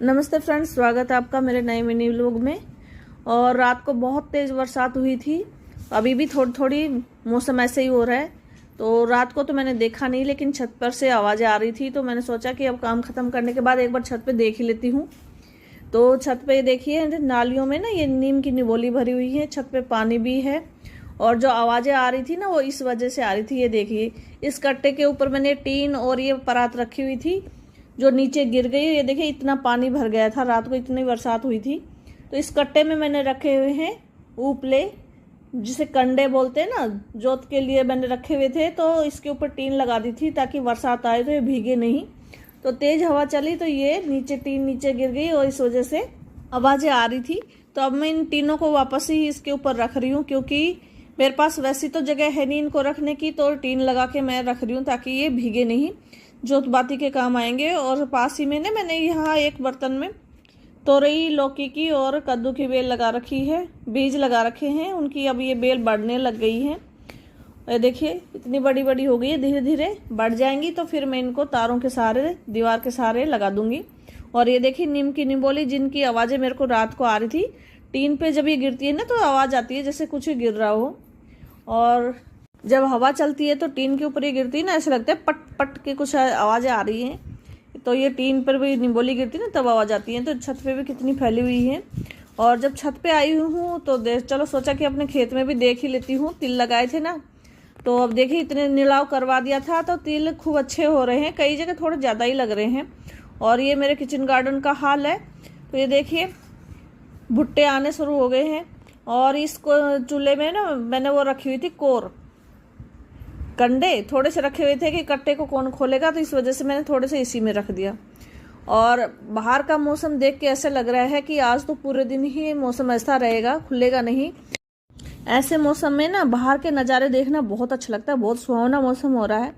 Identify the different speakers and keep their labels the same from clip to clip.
Speaker 1: नमस्ते फ्रेंड्स, स्वागत है आपका मेरे नए मिनी व्लॉग में। और रात को बहुत तेज़ बरसात हुई थी। अभी भी थोड़ी थोड़ी मौसम ऐसे ही हो रहा है। तो रात को तो मैंने देखा नहीं, लेकिन छत पर से आवाज़ें आ रही थी, तो मैंने सोचा कि अब काम ख़त्म करने के बाद एक बार छत पे देख ही लेती हूँ। तो छत पे देखिए, नालियों में ना ये नीम की निबोली भरी हुई है, छत पे पानी भी है। और जो आवाज़ें आ रही थी ना, वो इस वजह से आ रही थी। ये देखिए, इस कट्टे के ऊपर मैंने टीन और ये परात रखी हुई थी जो नीचे गिर गई। ये देखिए, इतना पानी भर गया था, रात को इतनी बरसात हुई थी। तो इस कट्टे में मैंने रखे हुए हैं उपले, जिसे कंडे बोलते हैं ना, जोत के लिए मैंने रखे हुए थे। तो इसके ऊपर टीन लगा दी थी ताकि बरसात आए तो ये भीगे नहीं। तो तेज हवा चली तो ये नीचे टीन नीचे गिर गई और इस वजह से आवाज़ें आ रही थी। तो अब मैं इन टीनों को वापस ही इसके ऊपर रख रही हूँ, क्योंकि मेरे पास वैसी तो जगह है नहीं इनको रखने की। तो टीन लगा के मैं रख रही हूँ ताकि ये भीगे नहीं, जोत बाती के काम आएंगे। और पास ही में ना मैंने यहाँ एक बर्तन में तोरई, लौकी की और कद्दू की बेल लगा रखी है, बीज लगा रखे हैं उनकी। अब ये बेल बढ़ने लग गई है। ये देखिए, इतनी बड़ी बड़ी हो गई है, धीरे धीरे बढ़ जाएंगी। तो फिर मैं इनको तारों के सहारे, दीवार के सहारे लगा दूंगी। और ये देखिए, नीम की निबोली, जिनकी आवाज़ें मेरे को रात को आ रही थी। टीन पे जब ये गिरती है ना, तो आवाज़ आती है जैसे कुछ गिर रहा हो। और जब हवा चलती है तो टीन के ऊपर ये गिरती है ना, ऐसे लगता है पट पट के कुछ आवाज़ें आ रही हैं। तो ये टीन पर भी निबोली गिरती है ना, तब आवाज़ आती है। तो छत पे भी कितनी फैली हुई है। और जब छत पे आई हूँ तो चलो सोचा कि अपने खेत में भी देख ही लेती हूँ। तिल लगाए थे ना, तो अब देखिए, इतने निलाव करवा दिया था तो तिल खूब अच्छे हो रहे हैं। कई जगह थोड़े ज़्यादा ही लग रहे हैं। और ये मेरे किचन गार्डन का हाल है। तो ये देखिए, भुट्टे आने शुरू हो गए हैं। और इसको चूल्हे में ना मैंने वो रखी हुई थी कोर, कंडे थोड़े से रखे हुए थे कि कट्टे को कौन खोलेगा, तो इस वजह से मैंने थोड़े से इसी में रख दिया। और बाहर का मौसम देख के ऐसे लग रहा है कि आज तो पूरे दिन ही मौसम ऐसा रहेगा, खुलेगा नहीं। ऐसे मौसम में ना बाहर के नज़ारे देखना बहुत अच्छा लगता है। बहुत सुहावना मौसम हो रहा है।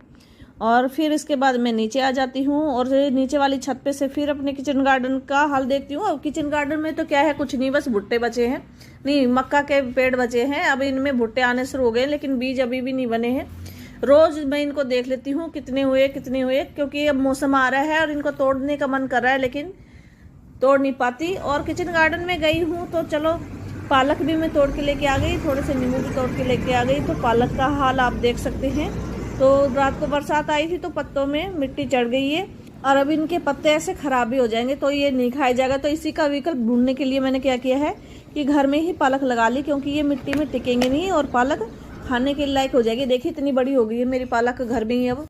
Speaker 1: और फिर इसके बाद मैं नीचे आ जाती हूँ और नीचे वाली छत पे से फिर अपने किचन गार्डन का हाल देखती हूँ। अब किचन गार्डन में तो क्या है, कुछ नहीं, बस भुट्टे बचे हैं, नहीं मक्का के पेड़ बचे हैं। अब इनमें भुट्टे आने शुरू हो गए, लेकिन बीज अभी भी नहीं बने हैं। रोज मैं इनको देख लेती हूँ कितने हुए कितने हुए, क्योंकि अब मौसम आ रहा है और इनको तोड़ने का मन कर रहा है, लेकिन तोड़ नहीं पाती। और किचन गार्डन में गई हूँ तो चलो, पालक भी मैं तोड़ के लेके आ गई, थोड़े से नींबू भी तोड़ के लेके आ गई। तो पालक का हाल आप देख सकते हैं। तो रात को बरसात आई थी तो पत्तों में मिट्टी चढ़ गई है और अब इनके पत्ते ऐसे खराब भी हो जाएंगे, तो ये नहीं खाया जाएगा। तो इसी का विकल्प ढूंढने के लिए मैंने क्या किया है कि घर में ही पालक लगा ली, क्योंकि ये मिट्टी में टिकेंगे नहीं और पालक खाने के लायक हो जाएगी। देखिए, इतनी बड़ी हो गई है मेरी पालक घर में ही अब।